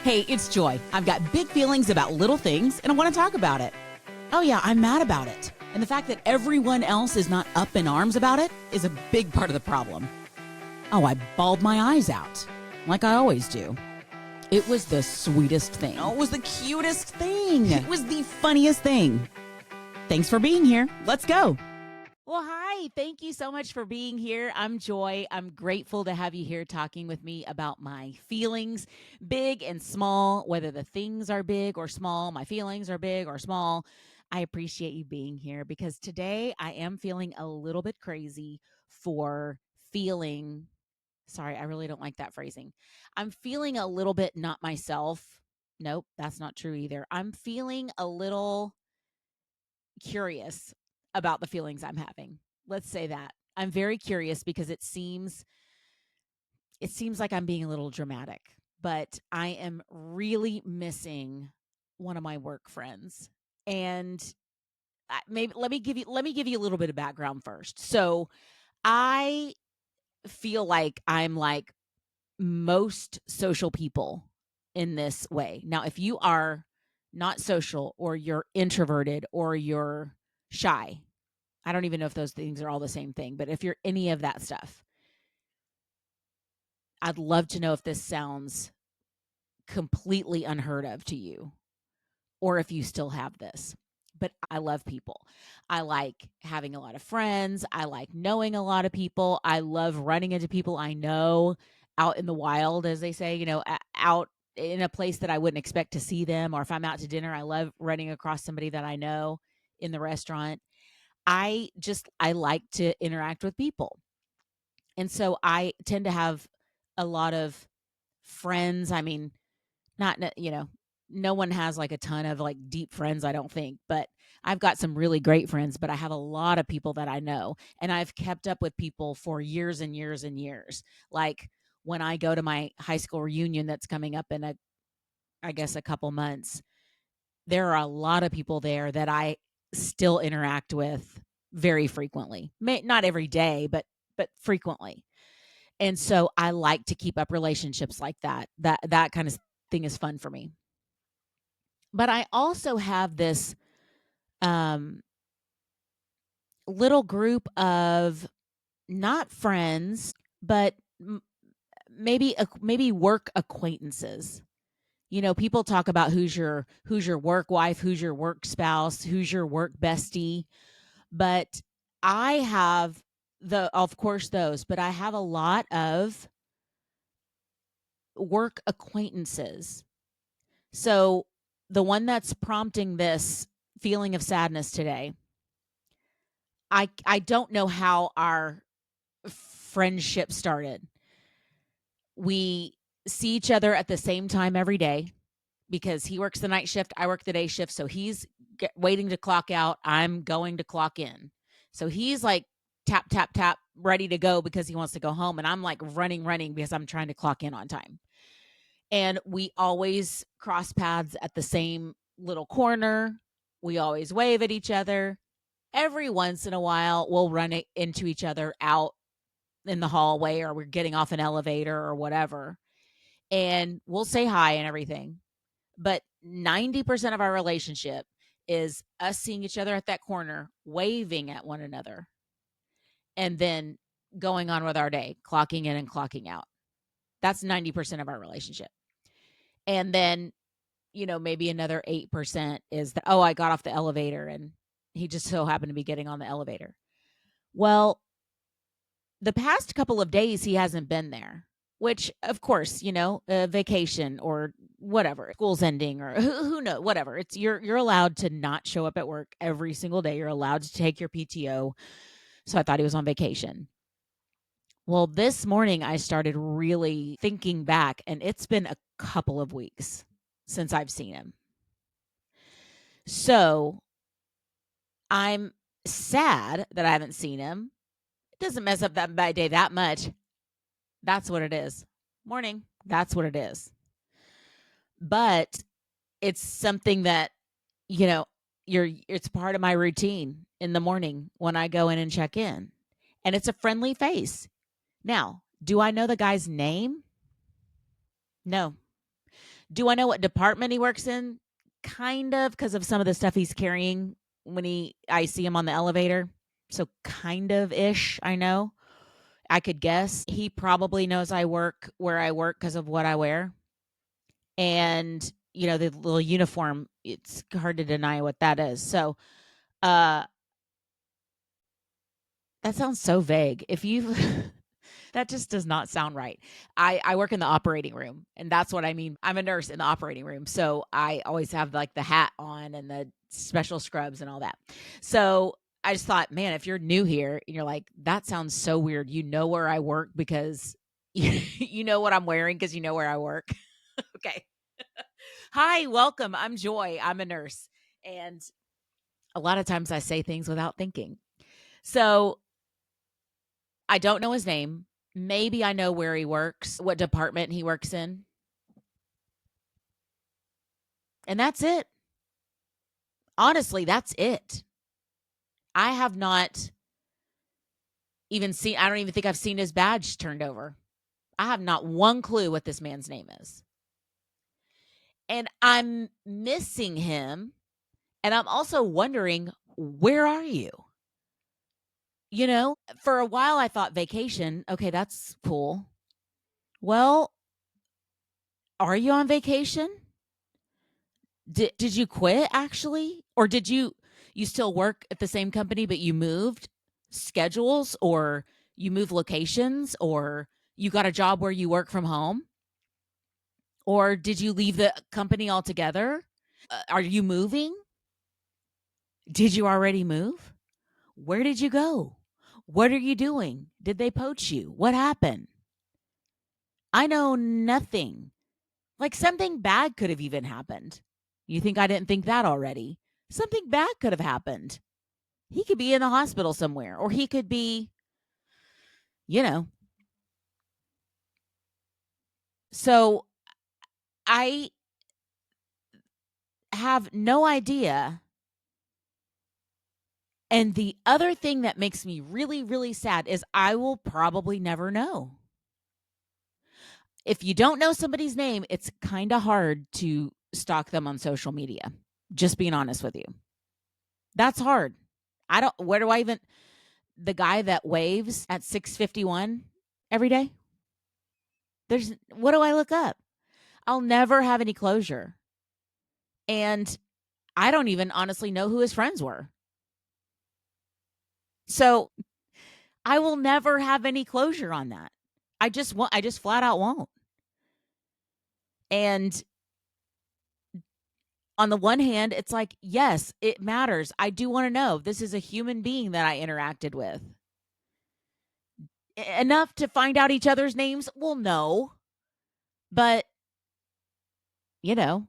Hey, it's Joy. I've got big feelings about little things, and I want to talk about it. Oh yeah, I'm mad about it. And the fact that everyone else is not up in arms about it is a big part of the problem. Oh, I bawled my eyes out, like I always do. It was the sweetest thing. Oh, it was the cutest thing. It was the funniest thing. Thanks for being here. Let's go. Well, hi. Thank you so much for being here. I'm Joy. I'm grateful to have you here talking with me about my feelings, big and small, whether the things are big or small, my feelings are big or small. I appreciate you being here because today I am feeling a little bit crazy for feeling. Sorry, I really don't like that phrasing. I'm feeling a little bit not myself. Nope, that's not true either. I'm feeling a little curious about the feelings I'm having. Let's say that. I'm very curious because it seems like I'm being a little dramatic, but I am really missing one of my work friends. And maybe let me give you a little bit of background first. So, I feel like I'm like most social people in this way. Now, if you are not social or you're introverted or you're shy, I don't even know if those things are all the same thing, but if you're any of that stuff, I'd love to know if this sounds completely unheard of to you or if you still have this. But I love people. I like having a lot of friends. I like knowing a lot of people. I love running into people I know out in the wild, as they say, out in a place that I wouldn't expect to see them. Or if I'm out to dinner, I love running across somebody that I know in the restaurant. I like to interact with people. And so I tend to have a lot of friends. I mean, not, no one has like a ton of like deep friends, I don't think, but I've got some really great friends, but I have a lot of people that I know, and I've kept up with people for years and years and years. Like when I go to my high school reunion that's coming up in I guess a couple months, there are a lot of people there that I still interact with very frequently. Not every day, but frequently. And so I like to keep up relationships like that. That kind of thing is fun for me. But I also have this um, little group of not friends, but maybe work acquaintances. People talk about who's your work wife, who's your work spouse, who's your work bestie. But I have of course those, but I have a lot of work acquaintances. So the one that's prompting this feeling of sadness today, I don't know how our friendship started. We see each other at the same time every day because he works the night shift, I work the day shift, so he's waiting to clock out, I'm going to clock in. So he's like tap tap tap ready to go because he wants to go home, and I'm like running because I'm trying to clock in on time. And we always cross paths at the same little corner. We always wave at each other. Every once in a while, we'll run into each other out in the hallway, or we're getting off an elevator or whatever. And we'll say hi and everything. But 90% of our relationship is us seeing each other at that corner, waving at one another, and then going on with our day, clocking in and clocking out. That's 90% of our relationship. And then, maybe another 8% is that, oh, I got off the elevator and he just so happened to be getting on the elevator. Well, the past couple of days he hasn't been there, which of course, vacation or whatever, school's ending or who knows, whatever. It's you're allowed to not show up at work every single day. You're allowed to take your PTO. So I thought he was on vacation. Well, this morning I started really thinking back, and it's been a couple of weeks since I've seen him. So I'm sad that I haven't seen him. It doesn't mess up my day that much. That's what it is. Morning. That's what it is. But it's something that, you know, it's part of my routine in the morning when I go in and check in. And it's a friendly face. Now, do I know the guy's name? No. Do I know what department he works in? Kind of, because of some of the stuff he's carrying when I see him on the elevator. So kind of ish, I know. I could guess. He probably knows I work where I work because of what I wear. And, the little uniform, it's hard to deny what that is. So, uh, that sounds so vague. If you that just does not sound right. I work in the operating room, and that's what I mean. I'm a nurse in the operating room, so I always have like the hat on and the special scrubs and all that. So I just thought, man, if you're new here and you're like, that sounds so weird. You know where I work because you know what I'm wearing because you know where I work. Okay. Hi, welcome. I'm Joy. I'm a nurse. And a lot of times I say things without thinking. So I don't know his name. Maybe I know where he works, what department he works in, and that's it. Honestly, that's it. I have not even seen, I don't even think I've seen his badge turned over. I have not one clue what this man's name is. And I'm missing him. And I'm also wondering, where are you? For a while I thought vacation. Okay, that's cool. Well, are you on vacation? Did you quit actually? Or did you still work at the same company but you moved schedules, or you moved locations, or you got a job where you work from home? Or did you leave the company altogether? Are you moving? Did you already move? Where did you go? What are you doing? Did they poach you? What happened? I know nothing. Like, something bad could have even happened. You think I didn't think that already? Something bad could have happened. He could be in the hospital somewhere, or he could be, you know. So I have no idea. And the other thing that makes me really, really sad is I will probably never know. If you don't know somebody's name, it's kind of hard to stalk them on social media. Just being honest with you. That's hard. Where do I even, the guy that waves at 6:51 every day? What do I look up? I'll never have any closure. And I don't even honestly know who his friends were. So I will never have any closure on that. I just flat out won't. And on the one hand, it's like, yes, it matters. I do want to know. This is a human being that I interacted with. Enough to find out each other's names? Well, no. But, you know,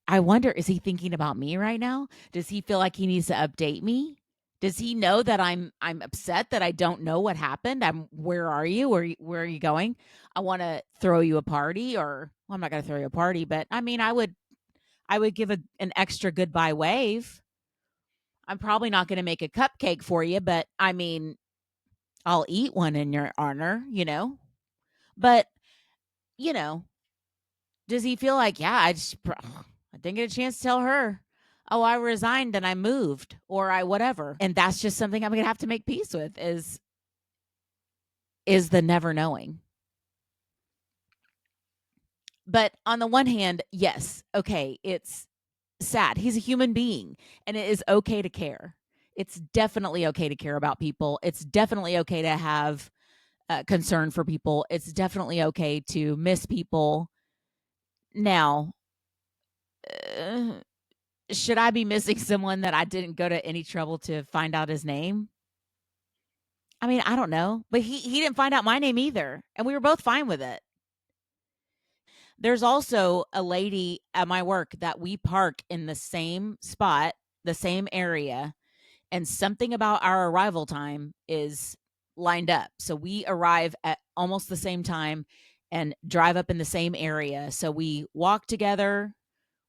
I wonder, is he thinking about me right now? Does he feel like he needs to update me? Does he know that I'm upset that I don't know what happened? Where are you? Where are you going? I want to throw you a party, or well, I'm not going to throw you a party, but I mean, I would give an extra goodbye wave. I'm probably not going to make a cupcake for you, but I mean, I'll eat one in your honor. But, you know, does he feel like, yeah, I didn't get a chance to tell her, oh, I resigned and I moved, or I whatever. And that's just something I'm going to have to make peace with, is the never knowing. But on the one hand, yes, okay, it's sad. He's a human being, and it is okay to care. It's definitely okay to care about people. It's definitely okay to have concern for people. It's definitely okay to miss people. Now, uh, should I be missing someone that I didn't go to any trouble to find out his name? I mean, I don't know, but he didn't find out my name either, and we were both fine with it. There's also a lady at my work that we park in the same spot, the same area, and something about our arrival time is lined up. So we arrive at almost the same time and drive up in the same area. So we walk together,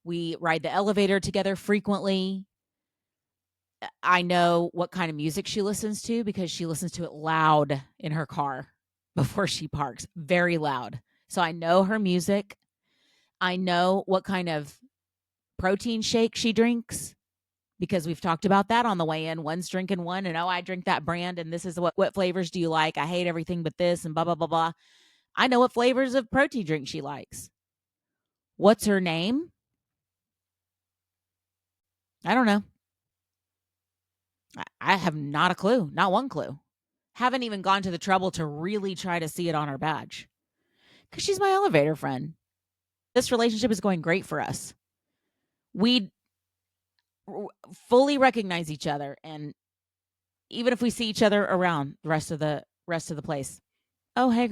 we ride the elevator together frequently. I know what kind of music she listens to because she listens to it loud in her car before she parks, very loud. So I know her music. I know what kind of protein shake she drinks because we've talked about that on the way in. One's drinking one, and oh, I drink that brand, and this is what flavors do you like? I hate everything but this, and blah blah blah blah. I know what flavors of protein drink she likes. What's her name? I don't know. I have not a clue, not one clue. Haven't even gone to the trouble to really try to see it on her badge because she's my elevator friend. This relationship is going great for us. We fully recognize each other, and even if we see each other around the rest of the place, oh hey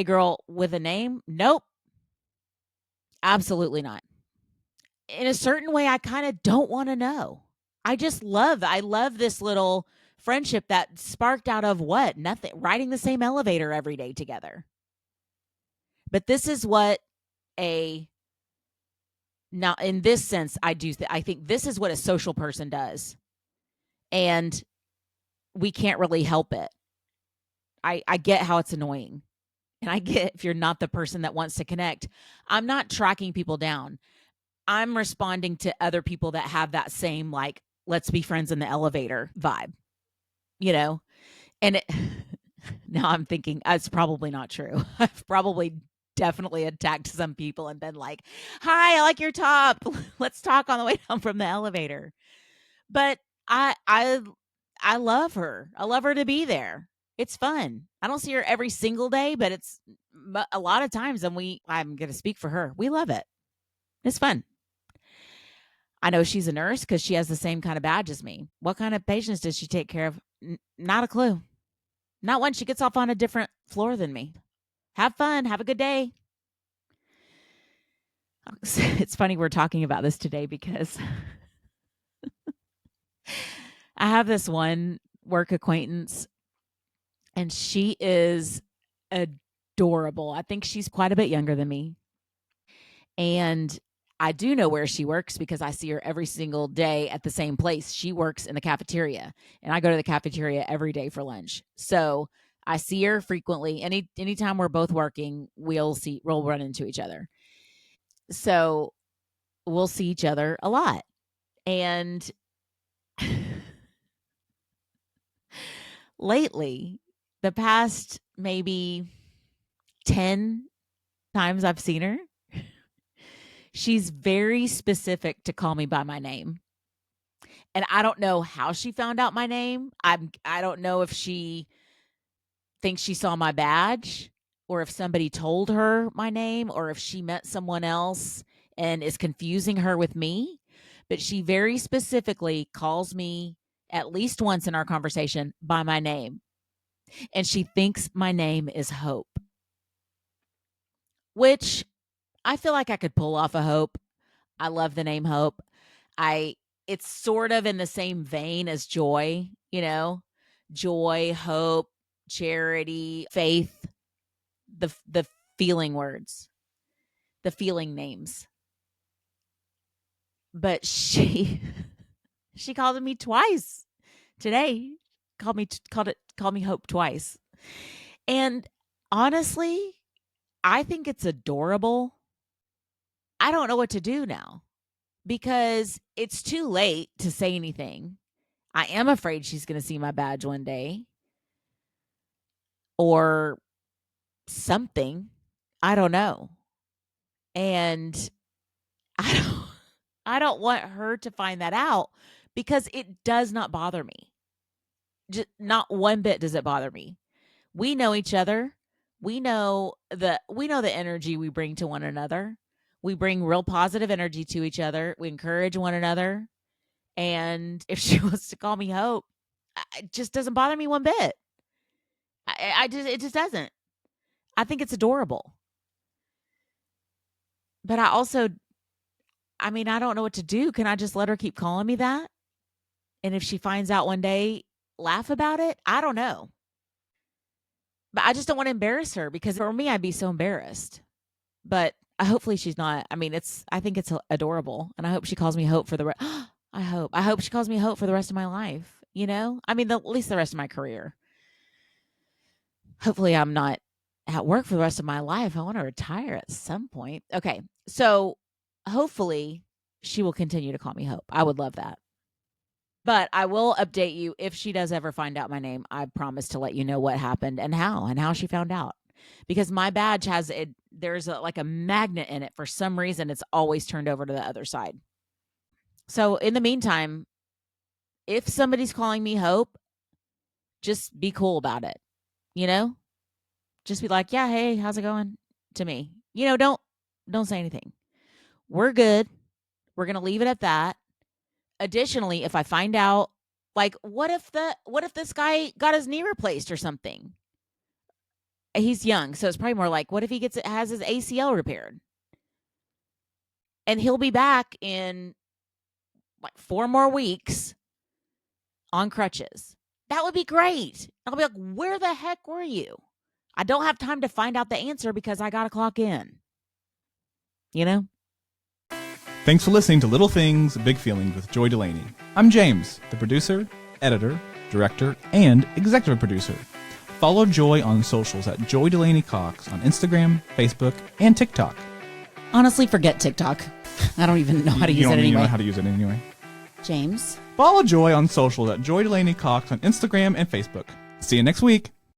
girl with a name, nope, absolutely not. In a certain way, I kind of don't want to know. I love this little friendship that sparked out of what? Nothing. Riding the same elevator every day together. But this is what a now in this sense I think this is what a social person does. And we can't really help it. I get how it's annoying. And I get if you're not the person that wants to connect. I'm not tracking people down. I'm responding to other people that have that same like let's be friends in the elevator vibe, you know? And it, now I'm thinking it's probably not true. I've probably definitely attacked some people and been like, "Hi, I like your top. Let's talk on the way down from the elevator." But I I I love her. I love her to be there. It's fun. I don't see her every single day, but it's a lot of times and I'm going to speak for her. We love it. It's fun. I know she's a nurse because she has the same kind of badge as me. What kind of patients does she take care of? Not a clue. Not when she gets off on a different floor than me. Have fun. Have a good day. It's funny we're talking about this today because I have this one work acquaintance and she is adorable. I think she's quite a bit younger than me. And I do know where she works because I see her every single day at the same place. She works in the cafeteria, and I go to the cafeteria every day for lunch. So I see her frequently. Anytime we're both working, we'll run into each other. So we'll see each other a lot. And lately, the past maybe 10 times I've seen her, she's very specific to call me by my name. And I don't know how she found out my name. I don't know if she thinks she saw my badge or if somebody told her my name or if she met someone else and is confusing her with me, but she very specifically calls me at least once in our conversation by my name. And she thinks my name is Hope, which I feel like I could pull off a Hope. I love the name Hope. I It's sort of in the same vein as joy, joy, hope, charity, faith, the feeling words, the feeling names. But she she called me twice today. Called me Hope twice. And honestly, I think it's adorable. I don't know what to do now because it's too late to say anything. I am afraid she's going to see my badge one day or something. I don't know. And I don't I don't want her to find that out because it does not bother me. Just not one bit does it bother me. We know each other. We know the energy we bring to one another. We bring real positive energy to each other. We encourage one another. And if she wants to call me Hope, it just doesn't bother me one bit. It just doesn't. I think it's adorable. But I don't know what to do. Can I just let her keep calling me that? And if she finds out one day, laugh about it? I don't know. But I just don't want to embarrass her because for me, I'd be so embarrassed. But hopefully she's not. I think it's adorable. And I hope she calls me Hope for the rest. I hope she calls me Hope for the rest of my life. At least the rest of my career. Hopefully I'm not at work for the rest of my life. I want to retire at some point. Okay. So hopefully she will continue to call me Hope. I would love that. But I will update you if she does ever find out my name. I promise to let you know what happened and how she found out. Because my badge has it, there's like a magnet in it. For some reason, it's always turned over to the other side. So in the meantime, if somebody's calling me Hope, just be cool about it. You know? Just be like, yeah, hey, how's it going? To me. Don't say anything. We're good. We're gonna leave it at that. Additionally, if I find out, like, what if this guy got his knee replaced or something? He's young, so it's probably more like, what if he has his ACL repaired? And he'll be back in like 4 more weeks on crutches. That would be great. I'll be like, where the heck were you? I don't have time to find out the answer because I got to clock in. You know? Thanks for listening to Little Things, Big Feelings with Joy Delaney. I'm James, the producer, editor, director, and executive producer. Follow Joy on socials at Joy Delaney Cox on Instagram, Facebook, and TikTok. Honestly, forget TikTok. I don't even know how to use it anyway. You don't know how to use it anyway. James. Follow Joy on socials at Joy Delaney Cox on Instagram and Facebook. See you next week.